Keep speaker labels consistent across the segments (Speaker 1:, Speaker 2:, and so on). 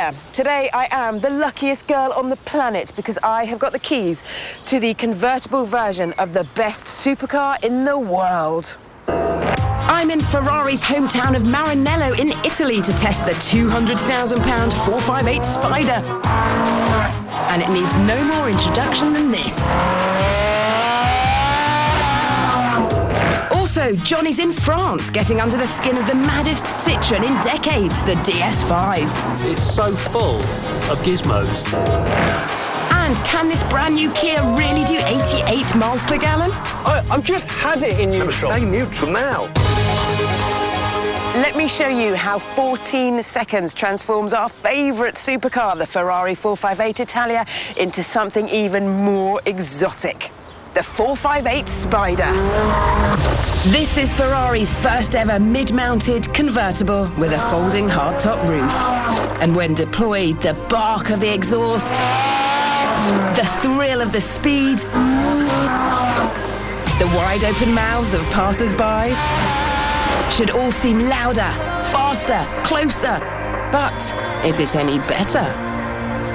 Speaker 1: Italia. Today I am the luckiest girl on the planet because I have got the keys to the convertible version of the best supercar in the world. I'm in Ferrari's hometown of Maranello in Italy to test the £200,000 458 Spider. And it needs no more introduction than this. Also, Johnny's in France, getting under the skin of the maddest Citroën in decades, the DS5.
Speaker 2: It's so full of gizmos.
Speaker 1: And can this brand new Kia really do 88 miles per gallon?
Speaker 2: I've just had it in neutral. Stay neutral now.
Speaker 1: Let me show you how 14 seconds transforms our favourite supercar, the Ferrari 458 Italia, into something even more exotic. The 458 Spider. This is Ferrari's first ever mid-mounted convertible with a folding hardtop roof. And when deployed, the bark of the exhaust, the thrill of the speed, the wide open mouths of passers-by should all seem louder, faster, closer. But is it any better?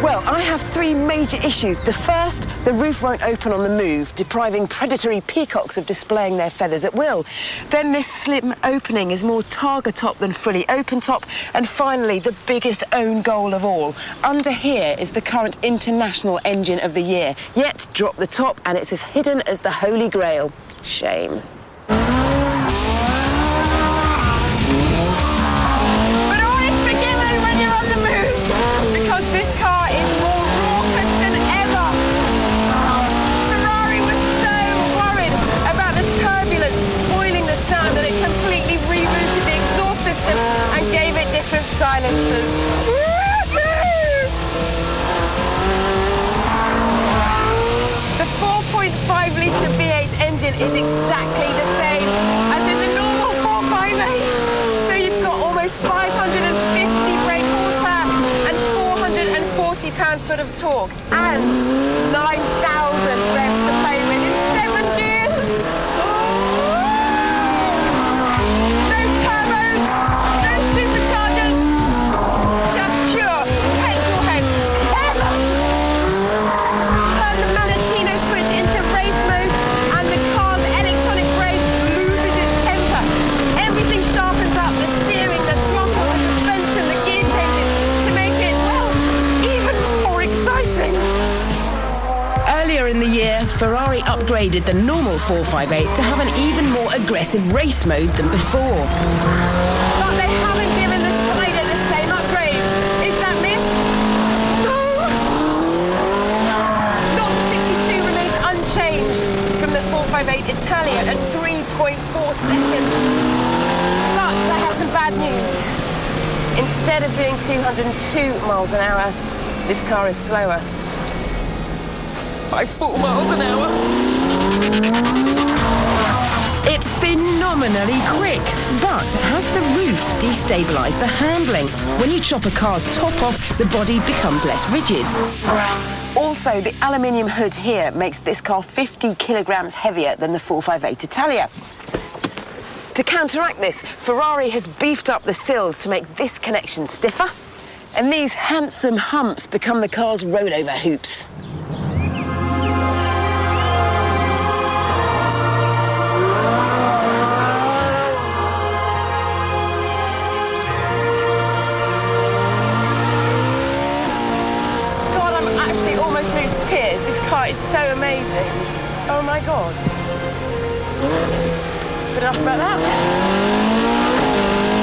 Speaker 1: Well, I have three major issues. The first, the roof won't open on the move, depriving predatory peacocks of displaying their feathers at will. Then this slim opening is more targa top than fully open top. And finally, the biggest own goal of all. Under here is the current international engine of the year. Yet, drop the top and it's as hidden as the Holy Grail. Shame. Silencers. The 4.5-litre V8 engine is exactly the same as in the normal 458. So you've got almost 550 brake horsepower and 440 pound-foot of torque and 9,000 revs to play with in 7 gears. In the year, Ferrari upgraded the normal 458 to have an even more aggressive race mode than before. But they haven't given the Spider the same upgrade. Is that missed? No! 0 to 62 remains unchanged from the 458 Italia at 3.4 seconds. But I have some bad news. Instead of doing 202 miles an hour, this car is slower. By 4 miles an hour. It's phenomenally quick, but has the roof destabilised the handling? When you chop a car's top off, the body becomes less rigid. Also, the aluminium hood here makes this car 50 kilograms heavier than the 458 Italia. To counteract this, Ferrari has beefed up the sills to make this connection stiffer, and these handsome humps become the car's rollover hoops. Almost moved to tears. This car is so amazing. Oh my God. But enough about that.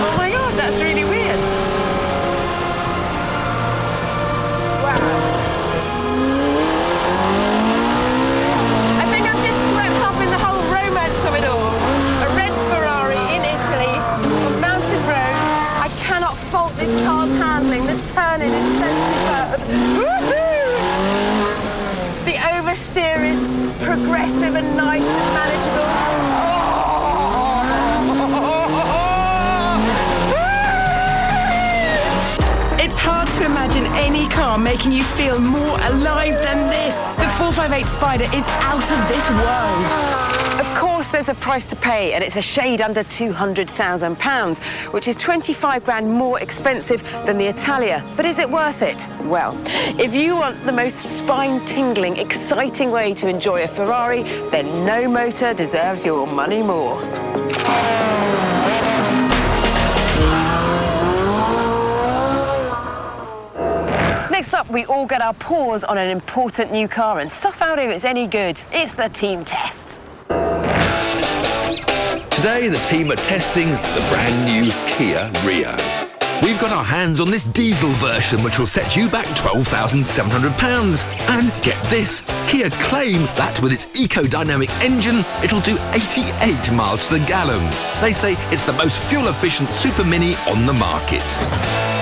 Speaker 1: Oh my God, that's really weird. Wow. I think I'm just swept up in the whole romance of it all. A red Ferrari in Italy on Mountain Road. I cannot fault this car's handling. The turning is so superb. Woohoo! The oversteer is progressive and nice and manageable. It's hard to imagine any car making you feel more alive than this. The 458 Spider is out of this world. Of course, there's a price to pay, and it's a shade under £200,000, which is 25 grand more expensive than the Italia. But is it worth it? Well, if you want the most spine-tingling, exciting way to enjoy a Ferrari, then no motor deserves your money more. Next up, we all get our paws on an important new car and suss out if it's any good. It's the team test.
Speaker 3: Today, the team are testing the brand new Kia Rio. We've got our hands on this diesel version, which will set you back £12,700. And get this, Kia claim that with its eco-dynamic engine, it'll do 88 miles to the gallon. They say it's the most fuel-efficient Super Mini on the market.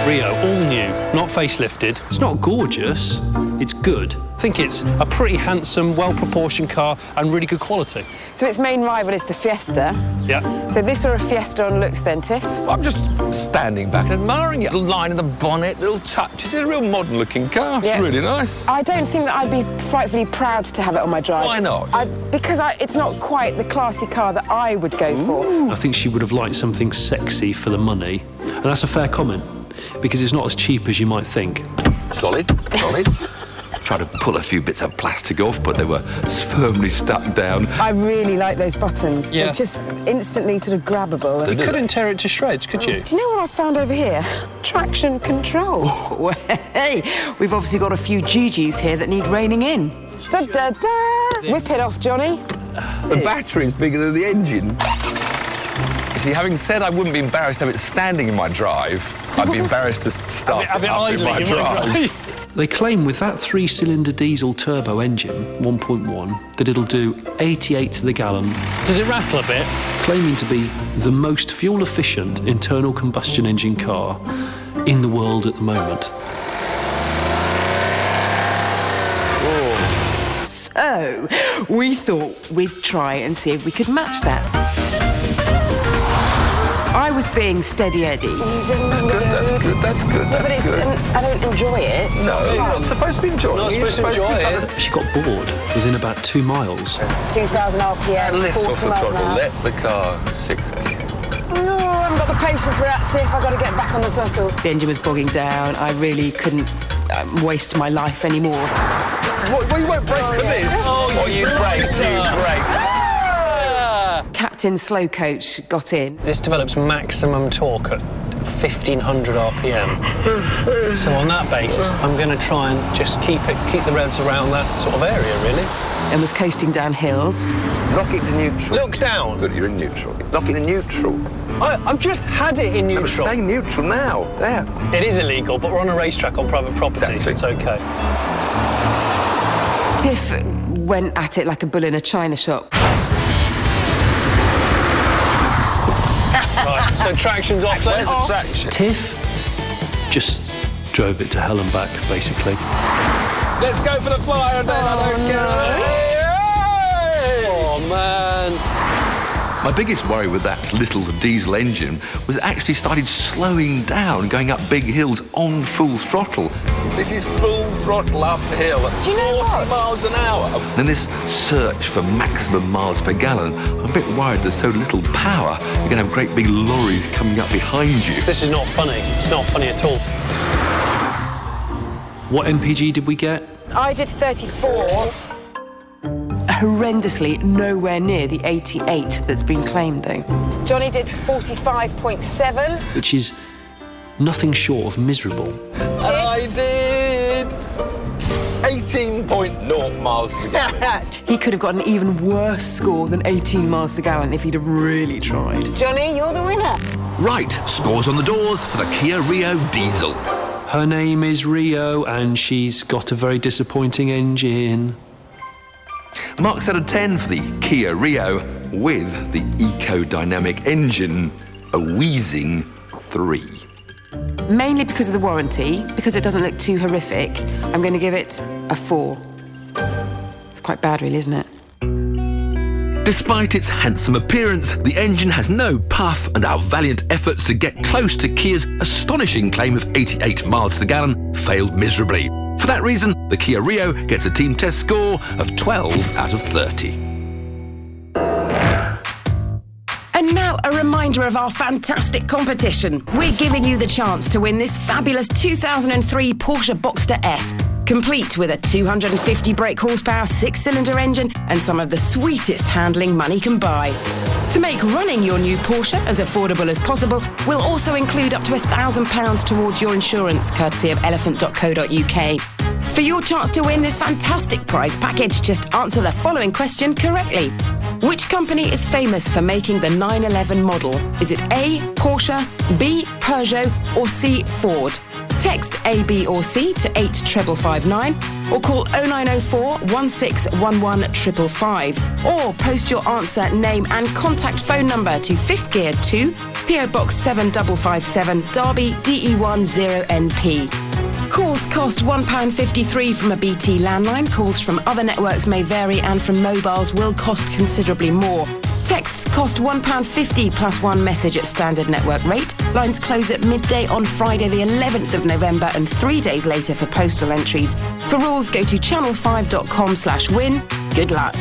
Speaker 4: Rio, all new, not facelifted. It's not gorgeous, it's good. I think it's a pretty handsome, well-proportioned car and really good quality.
Speaker 1: So its main rival is the Fiesta.
Speaker 4: Yeah.
Speaker 1: So this or a Fiesta on looks then, Tiff?
Speaker 2: I'm just standing back and admiring it. Little line in the bonnet, little touches. It's a real modern-looking car.
Speaker 1: Yeah.
Speaker 2: It's really nice.
Speaker 1: I don't think that I'd be frightfully proud to have it on my drive.
Speaker 2: Why not?
Speaker 1: Because it's not quite the classy car that I would go for.
Speaker 4: I think she would have liked something sexy for the money. And that's a fair comment, because it's not as cheap as you might think.
Speaker 3: Solid. Tried to pull a few bits of plastic off, but they were firmly stuck down.
Speaker 1: I really like those buttons.
Speaker 4: Yeah.
Speaker 1: They're just instantly sort of grabbable.
Speaker 4: You couldn't tear it to shreds, could you?
Speaker 1: Do you know what I found over here? Traction control.
Speaker 5: Well, hey, we've obviously got a few GGs here that need reining in.
Speaker 1: Da, da, da. Whip it off, Johnny.
Speaker 2: The battery's bigger than the engine. You see, having said I wouldn't be embarrassed to have it standing in my drive, I'd be embarrassed to start
Speaker 4: Have it
Speaker 2: it up in
Speaker 4: idling
Speaker 2: my
Speaker 4: in my
Speaker 2: drive.
Speaker 4: drive. They claim with that 3-cylinder diesel turbo engine, 1.1, that it'll do 88 to the gallon, Does it rattle a bit? claiming to be the most fuel-efficient internal combustion engine car in the world at the moment.
Speaker 5: So, we thought we'd try and see if we could match that. I was being steady Eddie.
Speaker 2: That's good.
Speaker 1: I don't enjoy it.
Speaker 2: No, you're not supposed to be enjoying it.
Speaker 4: Not
Speaker 2: You're
Speaker 4: supposed to enjoy
Speaker 2: be
Speaker 4: it. She got bored within about 2 miles.
Speaker 1: 2,000 RPM,
Speaker 2: Lift
Speaker 1: 40
Speaker 2: off the
Speaker 1: miles an
Speaker 2: throttle,
Speaker 1: hour.
Speaker 2: let the car 60.
Speaker 1: No, I haven't got the patience for that, Tiff. I've got to get back on the throttle.
Speaker 5: The engine was bogging down. I really couldn't waste my life anymore.
Speaker 2: Well, you won't brake for this. Oh, you brake.
Speaker 5: Captain Slow Coach got in.
Speaker 4: This develops maximum torque at 1,500 RPM. So on that basis, I'm going to try and just keep the revs around that sort of area, really.
Speaker 5: And was coasting down hills.
Speaker 2: Lock it to neutral.
Speaker 4: Look down.
Speaker 2: Good, you're in neutral. Lock it in neutral.
Speaker 4: I've just had it in neutral.
Speaker 2: Stay neutral now. There.
Speaker 4: It is illegal, but we're on a racetrack on private property, so it's okay.
Speaker 5: Tiff went at it like a bull in a china shop.
Speaker 4: Right, so traction's off then.
Speaker 2: Where's the traction?
Speaker 4: Tiff just drove it to hell and back, basically.
Speaker 2: Let's go for the flyer and then I don't get it.
Speaker 4: Oh, man.
Speaker 3: My biggest worry with that little diesel engine was it actually started slowing down, going up big hills on full throttle.
Speaker 2: This is full throttle uphill at
Speaker 1: Do you know
Speaker 2: 40
Speaker 1: what?
Speaker 2: miles an hour.
Speaker 3: And this search for maximum miles per gallon, I'm a bit worried there's so little power, you're going to have great big lorries coming up behind you.
Speaker 4: This is not funny. It's not funny at all. What MPG did we get?
Speaker 1: I did 34.
Speaker 5: Horrendously nowhere near the 88 that's been claimed, though.
Speaker 1: Johnny did 45.7.
Speaker 4: Which is nothing short of miserable.
Speaker 2: And I did 18.0 miles to the gallon.
Speaker 5: He could have got an even worse score than 18 miles per gallon if he'd have really tried.
Speaker 1: Johnny, you're the winner.
Speaker 3: Right, scores on the doors for the Kia Rio diesel.
Speaker 4: Her name is Rio, and she's got a very disappointing engine.
Speaker 3: Marks out of 10 for the Kia Rio with the eco-dynamic engine, a wheezing 3.
Speaker 5: Mainly because of the warranty, because it doesn't look too horrific, I'm going to give it a 4. It's quite bad, really, isn't it?
Speaker 3: Despite its handsome appearance, the engine has no puff, and our valiant efforts to get close to Kia's astonishing claim of 88 miles to the gallon failed miserably. For that reason, the Kia Rio gets a team test score of 12 out of 30.
Speaker 1: And now a reminder of our fantastic competition. We're giving you the chance to win this fabulous 2003 Porsche Boxster S, complete with a 250 brake horsepower 6-cylinder engine and some of the sweetest handling money can buy. To make running your new Porsche as affordable as possible, we'll also include up to £1,000 towards your insurance, courtesy of elephant.co.uk. For your chance to win this fantastic prize package, just answer the following question correctly. Which company is famous for making the 911 model? Is it A, Porsche, B, Peugeot, or C, Ford? Text A, B, or C to 85559 or call 0904 1611 555 or post your answer, name and contact phone number to 5th Gear 2, PO Box 7557, Derby, DE1 0NP. Calls cost £1.53 from a BT landline. Calls from other networks may vary and from mobiles will cost considerably more. Texts cost £1.50 plus one message at standard network rate. Lines close at midday on Friday the 11th of November and 3 days later for postal entries. For rules, go to channel5.com/win. Good luck.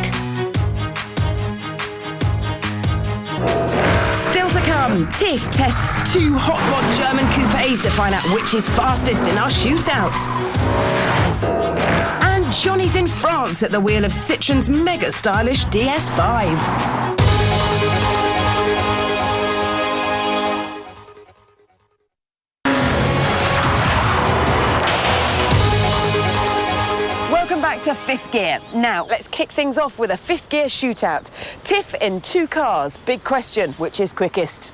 Speaker 1: Still to come, TIFF tests 2 hot rod German coupes to find out which is fastest in our shootout. And Johnny's in France at the wheel of Citroen's mega stylish DS5. Back to 5th Gear. Now, let's kick things off with a 5th Gear shootout. TIFF in 2 cars. Big question, which is quickest?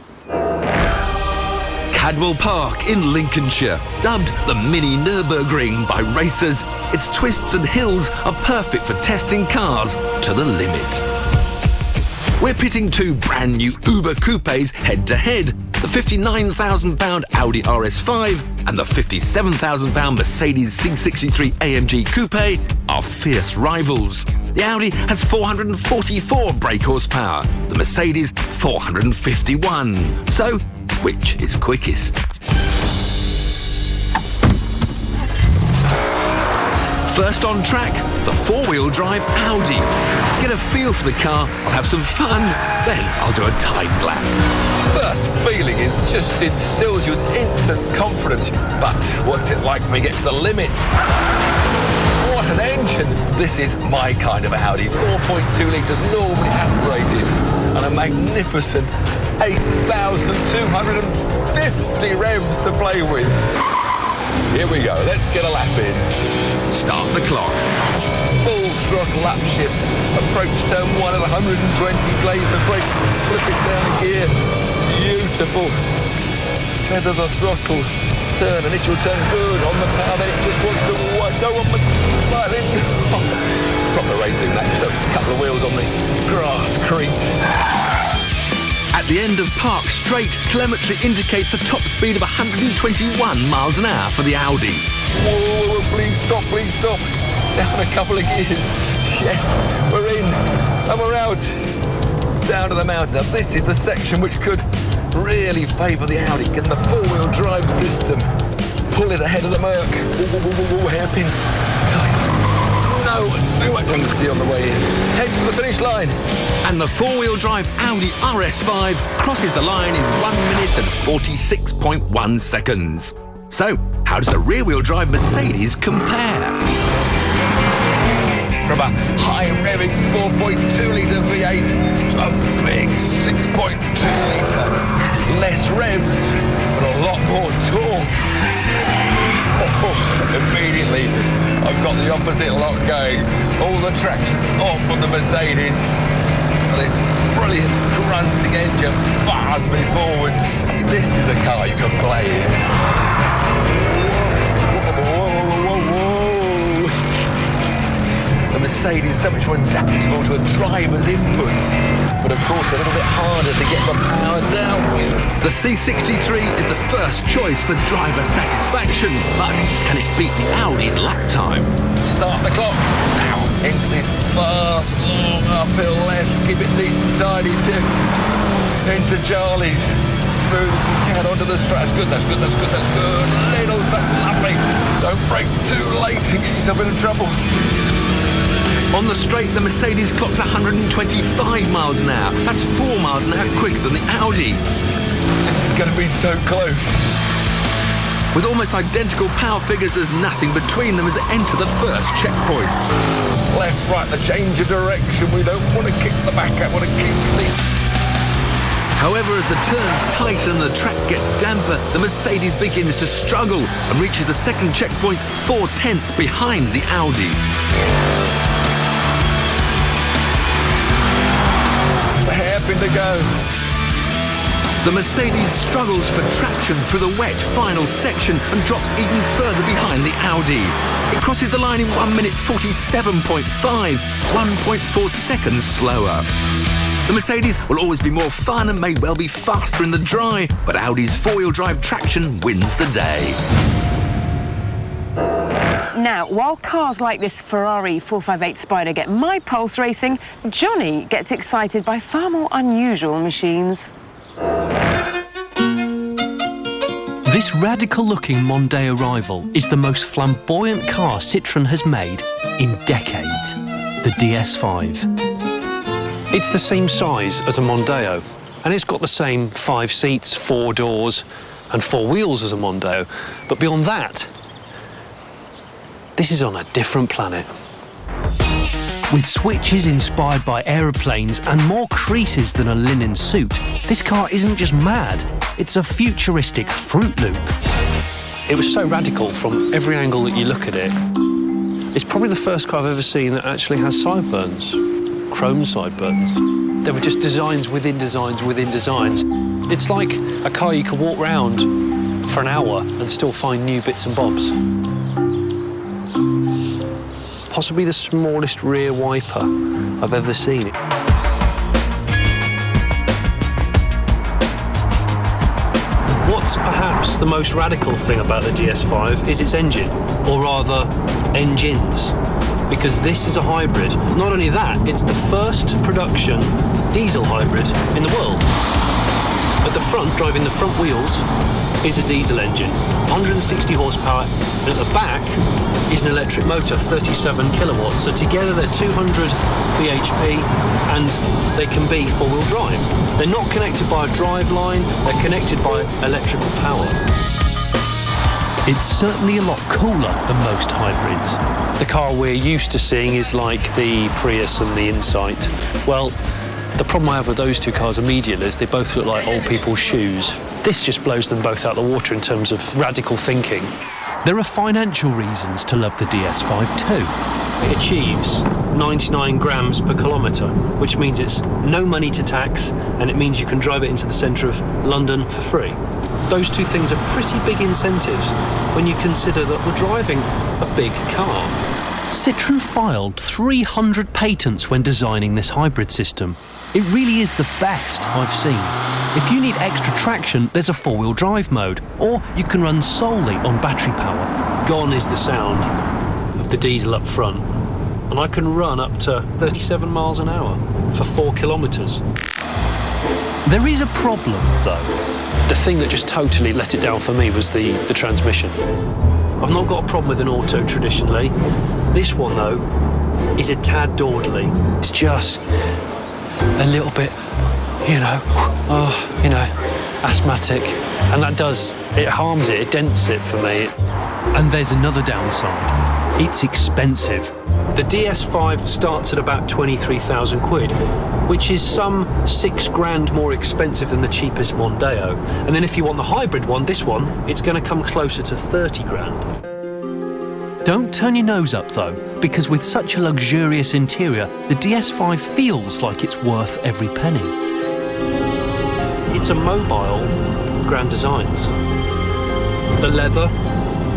Speaker 3: Cadwell Park in Lincolnshire, dubbed the mini Nürburgring by racers, its twists and hills are perfect for testing cars to the limit. We're pitting 2 brand new Uber coupes head-to-head, the £59,000 Audi RS5 and the £57,000 Mercedes C63 AMG Coupe are fierce rivals. The Audi has 444 brake horsepower, the Mercedes 451. So, which is quickest? First on track, the 4-wheel drive Audi. To get a feel for the car, I'll have some fun, then I'll do a timed lap.
Speaker 2: First feeling is just instills you with instant confidence. But what's it like when we get to the limit? What an engine! This is my kind of Audi. 4.2 litres, normally aspirated, and a magnificent 8,250 revs to play with. Here we go, let's get a lap in.
Speaker 3: Start the clock.
Speaker 2: Full throttle lap shift. Approach turn 1 at 120. Glaze the brakes. Flip it down a gear. Beautiful. Feather the throttle. Turn. Initial turn good. On the power. Then it just wants to go on the slightly. Proper racing. That just a couple of wheels on the grasscrete.
Speaker 3: At the end of Park Straight, telemetry indicates a top speed of 121 miles an hour for the Audi.
Speaker 2: Whoa, please stop, please stop. Down a couple of gears. Yes, we're in. And we're out. Down to the mountain. Now this is the section which could really favour the Audi. Getting the 4-wheel drive system. Pull it ahead of the Merc. Whoa, hairpin. Tight. No, too much understeer on the way in. Head to the finish line.
Speaker 3: And the 4-wheel drive Audi RS5 crosses the line in 1 minute and 46.1 seconds. So, how does the rear-wheel drive Mercedes compare?
Speaker 2: From a high-revving 4.2-litre V8 to a big 6.2-litre. Less revs, but a lot more torque. Oh, immediately, I've got the opposite lock going. All the traction's off on the Mercedes. This brilliant grunting engine fires me forwards. This is a car you can play in. The Mercedes is so much more adaptable to a driver's inputs, but of course a little bit harder to get the power down with.
Speaker 3: The C63 is the first choice for driver satisfaction, but can it beat the Audi's lap time?
Speaker 2: Start the clock now into this fast, long uphill left. Can keep it neat and tidy, Tiff. Into Charlie's. Smooth as we can onto the straight. That's good, that's good, that's good, that's good. Little, that's lovely. Don't break too late and get yourself into trouble.
Speaker 3: On the straight, the Mercedes clocks 125 miles an hour. That's 4 miles an hour quicker than the Audi.
Speaker 2: This is going to be so close.
Speaker 3: With almost identical power figures, there's nothing between them as they enter the first checkpoint.
Speaker 2: Left, right, the change of direction. We don't want to kick the back out, we want to keep it neat.
Speaker 3: However, as the turns tighten and the track gets damper, the Mercedes begins to struggle and reaches the second checkpoint 4/10 behind the Audi.
Speaker 2: A hairpin to go.
Speaker 3: The Mercedes struggles for traction through the wet final section and drops even further behind the Audi. It crosses the line in 1 minute 47.5, 1.4 seconds slower. The Mercedes will always be more fun and may well be faster in the dry, but Audi's four-wheel drive traction wins the day.
Speaker 5: Now, while cars like this Ferrari 458 Spider get my pulse racing, Johnny gets excited by far more unusual machines.
Speaker 4: This radical-looking Mondeo rival is the most flamboyant car Citroën has made in decades, the DS5. It's the same size as a Mondeo, and it's got the same 5 seats, 4 doors, and 4 wheels as a Mondeo. But beyond that, this is on a different planet. With switches inspired by aeroplanes and more creases than a linen suit, this car isn't just mad, it's a futuristic Fruit Loop. It was so radical from every angle that you look at it. It's probably the first car I've ever seen that actually has sideburns, chrome sideburns. They were just designs within designs within designs. It's like a car you could walk round for an hour and still find new bits and bobs. Possibly the smallest rear wiper I've ever seen. What's perhaps the most radical thing about the DS5 is its engine, or rather, engines. Because this is a hybrid. Not only that, it's the first production diesel hybrid in the world. At the front, driving the front wheels, is a diesel engine, 160 horsepower, and at the back is an electric motor, 37 kilowatts. So together they're 200 bhp and they can be four-wheel drive. They're not connected by a drive line, they're connected by electrical power. It's certainly a lot cooler than most hybrids. The car we're used to seeing is like the Prius and the Insight. Well, the problem I have with those two cars immediately is they both look like old people's shoes. This just blows them both out of the water in terms of radical thinking. There are financial reasons to love the DS5 too. It achieves 99 grams per kilometre, which means it's no money to tax, and it means you can drive it into the centre of London for free. Those two things are pretty big incentives when you consider that we're driving a big car. Citroën filed 300 patents when designing this hybrid system. It really is the best I've seen. If you need extra traction, there's a four-wheel drive mode, or you can run solely on battery power. Gone is the sound of the diesel up front, and I can run up to 37 miles an hour for 4 kilometres. There is a problem, though. The thing that just totally let it down for me was the transmission. I've not got a problem with an auto traditionally. This one, though, is a tad dawdly. It's just a little bit, asthmatic. And that it harms it, it dents it for me. And there's another downside. It's expensive. The DS5 starts at about 23,000 quid, which is some 6 grand more expensive than the cheapest Mondeo. And then if you want the hybrid one, this one, it's going to come closer to 30 grand. Don't turn your nose up though, because with such a luxurious interior, the DS5 feels like it's worth every penny. It's a mobile Grand Designs. The leather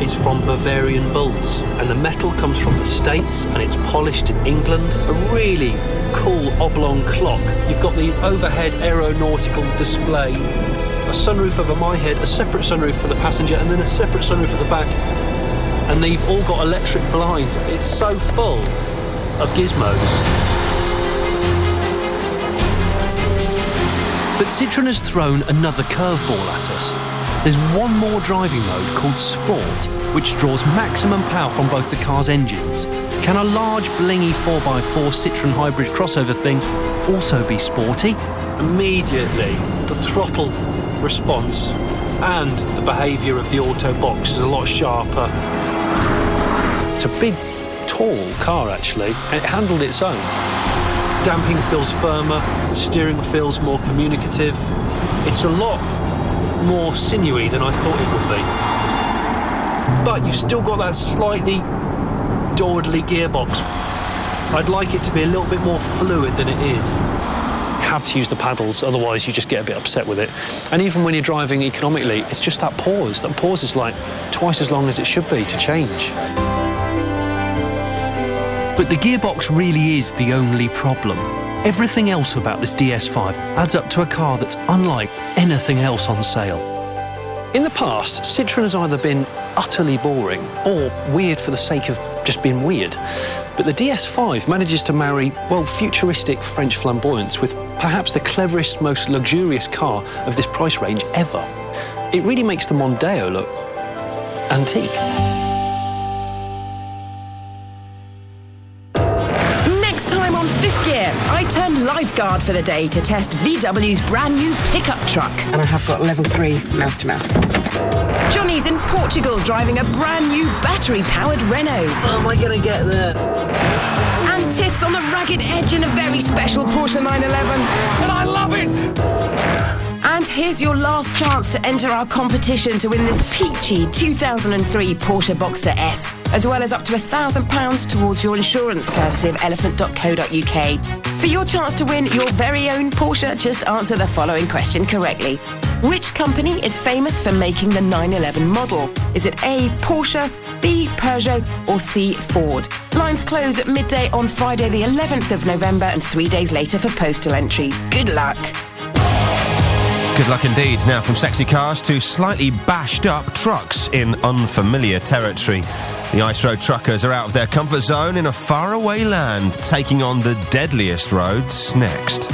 Speaker 4: is from Bavarian bulls, and the metal comes from the States, and it's polished in England. A really cool oblong clock. You've got the overhead aeronautical display, a sunroof over my head, a separate sunroof for the passenger, and then a separate sunroof at the back. And they've all got electric blinds. It's so full of gizmos. But Citroën has thrown another curveball at us. There's one more driving mode called Sport, which draws maximum power from both the car's engines. Can a large, blingy 4x4 Citroën hybrid crossover thing also be sporty? Immediately, the throttle response and the behaviour of the auto box is a lot sharper. It's a big, tall car, actually, and it handled its own. Damping feels firmer, steering feels more communicative. It's a lot more sinewy than I thought it would be. But you've still got that slightly dawdly gearbox. I'd like it to be a little bit more fluid than it is. You have to use the paddles, otherwise you just get a bit upset with it. And even when you're driving economically, it's just that pause. That pause is like twice as long as it should be to change. But the gearbox really is the only problem. Everything else about this DS5 adds up to a car that's unlike anything else on sale. In the past, Citroën has either been utterly boring or weird for the sake of just being weird. But the DS5 manages to marry, well, futuristic French flamboyance with perhaps the cleverest, most luxurious car of this price range ever. It really makes the Mondeo look antique.
Speaker 1: Time on Fifth Gear, I turned lifeguard for the day to test VW's brand new pickup truck. And I have got level 3 mouth-to-mouth. Johnny's in Portugal driving a brand new battery-powered Renault.
Speaker 6: How am I going to get there?
Speaker 1: And Tiff's on the ragged edge in a very special Porsche 911.
Speaker 2: And I love it!
Speaker 1: And here's your last chance to enter our competition to win this peachy 2003 Porsche Boxster S, as well as up to £1,000 towards your insurance courtesy of elephant.co.uk. For your chance to win your very own Porsche, just answer the following question correctly. Which company is famous for making the 911 model? Is it A, Porsche, B, Peugeot, or C, Ford? Lines close at midday on Friday the 11th of November and 3 days later for postal entries. Good luck.
Speaker 7: Good luck indeed. Now from sexy cars to slightly bashed up trucks in unfamiliar territory. The Ice Road truckers are out of their comfort zone in a faraway land, taking on the deadliest roads next.